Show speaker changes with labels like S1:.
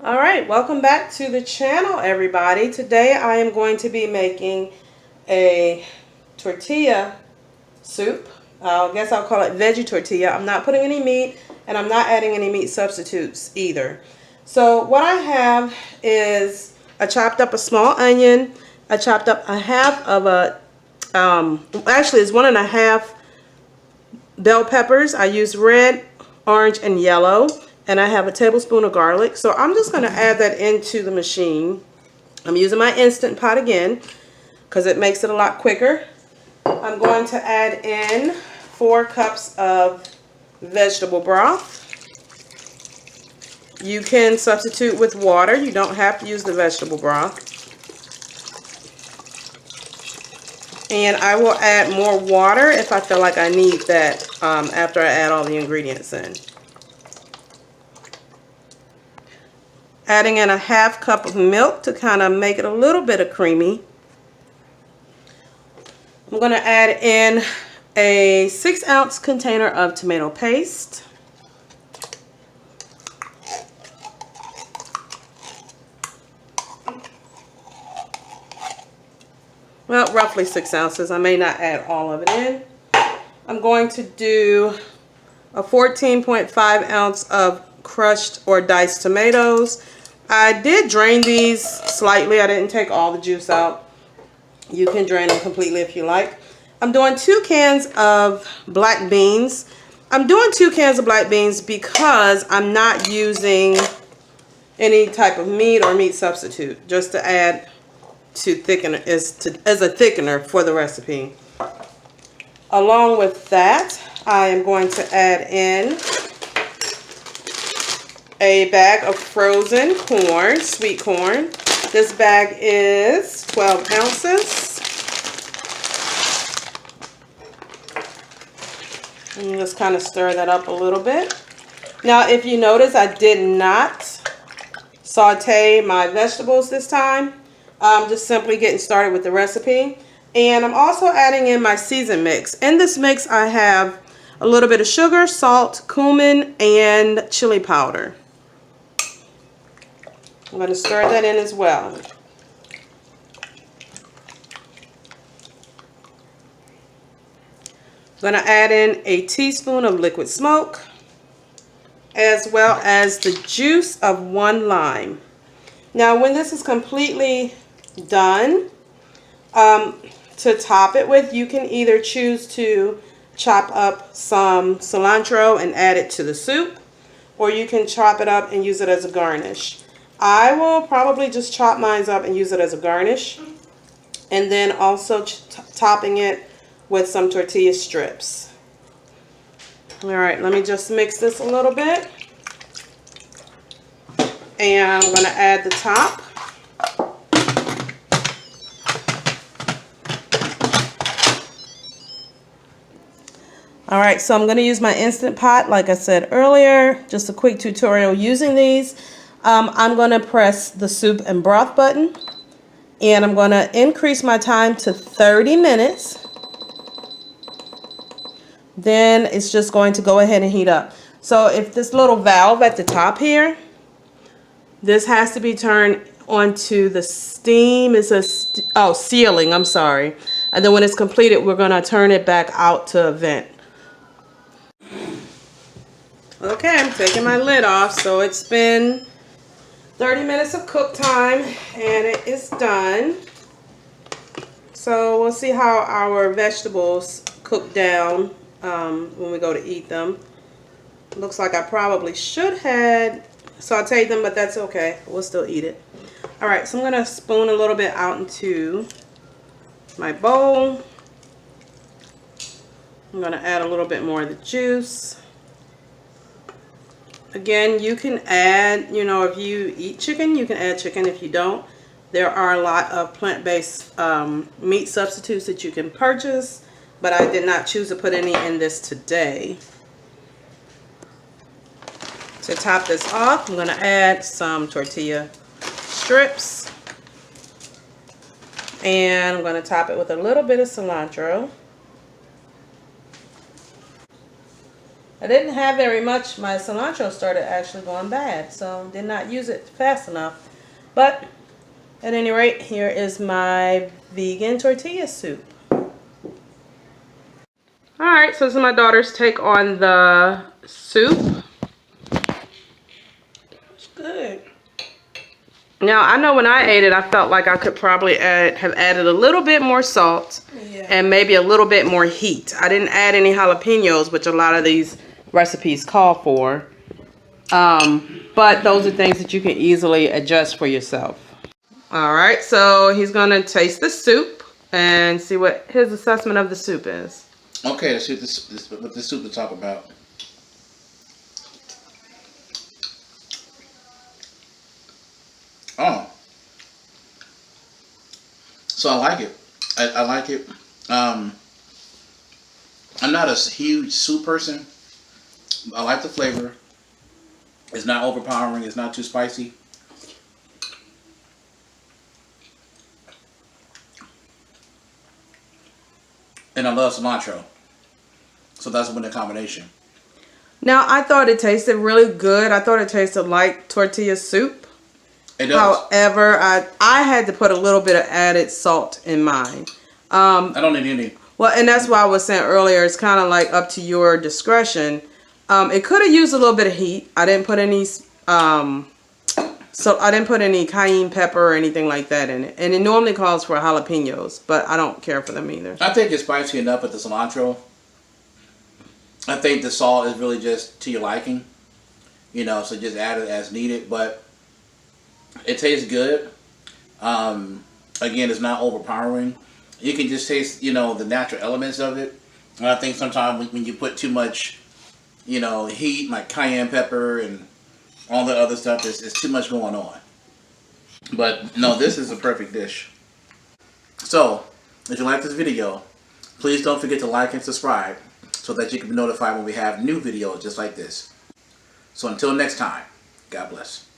S1: All right, welcome back to the channel, everybody. Today I am going to be making a tortilla soup. I guess I'll call it veggie tortilla. I'm not putting any meat and I'm not adding any meat substitutes either. So what I have is I chopped up a small onion. I chopped up a half of a, actually it's 1.5 bell peppers. I use red, orange, and yellow. And I have a tablespoon of garlic. So I'm just going to add that into the machine. I'm using my Instant Pot again because it makes it a lot quicker. I'm going to add in 4 cups of vegetable broth. You can substitute with water. You don't have to use the vegetable broth. And I will add more water if I feel like I need that after I add all the ingredients in. Adding in a half cup of milk to kind of make it a little bit of creamy. I'm going to add in a 6-ounce container of tomato paste. Well, roughly 6 ounces. I may not add all of it in. I'm going to do a 14.5 ounce of crushed or diced tomatoes. I did drain these slightly. I didn't take all the juice out. You can drain them completely if you like. I'm doing 2 cans of black beans. I'm doing 2 cans of black beans because I'm not using any type of meat or meat substitute, just to add to thicken as a thickener for the recipe. Along with that, I am going to add in a bag of frozen corn, sweet corn. This bag is 12 ounces. And just kind of stir that up a little bit. Now, if you notice, I did not saute my vegetables this time. I'm just simply getting started with the recipe. And I'm also adding in my season mix. In this mix, I have a little bit of sugar, salt, cumin, and chili powder. I'm going to stir that in as well. I'm going to add in a teaspoon of liquid smoke, as well as the juice of 1 lime. Now, when this is completely done, to top it with, you can either choose to chop up some cilantro and add it to the soup, or you can chop it up and use it as a garnish. I will probably just chop mine up and use it as a garnish, and then also topping it with some tortilla strips. Alright, let me just mix this a little bit, and I'm going to add the top. Alright, so I'm going to use my Instant Pot like I said earlier, just a quick tutorial using these. I'm going to press the soup and broth button, and I'm going to increase my time to 30 minutes. Then it's just going to go ahead and heat up. So if this little valve at the top here, this has to be turned onto the steam. It's a sealing, I'm sorry. And then when it's completed, we're going to turn it back out to a vent. Okay, I'm taking my lid off. So it's been 30 minutes of cook time, and it is done. So we'll see how our vegetables cook down when we go to eat them. Looks like I probably should have sauteed them, but that's okay. We'll still eat it. Alright, so I'm going to spoon a little bit out into my bowl. I'm going to add a little bit more of the juice. Again, you can add, you know, if you eat chicken, you can add chicken. If you don't, there are a lot of plant-based meat substitutes that you can purchase, but I did not choose to put any in this today. To top this off, I'm going to add some tortilla strips, and I'm going to top it with a little bit of cilantro. I didn't have very much. My cilantro started actually going bad, so did not use it fast enough. But at any rate, here is my vegan tortilla soup. Alright, so this is my daughter's take on the soup. It's good. Now, I know when I ate it, I felt like I could probably have added a little bit more salt and maybe a little bit more heat. I didn't add any jalapenos, which a lot of these recipes call for. But those are things that you can easily adjust for yourself. Alright, so he's going to taste the soup and see what his assessment of the soup is.
S2: Okay, let's see what this soup to talk about. Oh. So I like it. I like it. I'm not a huge soup person. I like the flavor. It's not overpowering. It's not too spicy. And I love cilantro. So that's a winning combination.
S1: Now, I thought it tasted really good. I thought it tasted like tortilla soup.
S2: It does.
S1: However, I had to put a little bit of added salt in mine.
S2: I don't need any.
S1: Well, and that's why I was saying earlier, it's kind of like up to your discretion. It could have used a little bit of heat. I didn't put any, so I didn't put any cayenne pepper or anything like that in it. And it normally calls for jalapenos, but I don't care for them either.
S2: I think it's spicy enough with the cilantro. I think the salt is really just to your liking. You know, so just add it as needed. But it tastes good. Again, it's not overpowering. You can just taste, you know, the natural elements of it. And I think sometimes when you put too much, you know, heat, like cayenne pepper and all the other stuff, it's too much going on. But no, this is a perfect dish. So, if you like this video, please don't forget to like and subscribe so that you can be notified when we have new videos just like this. So until next time, God bless.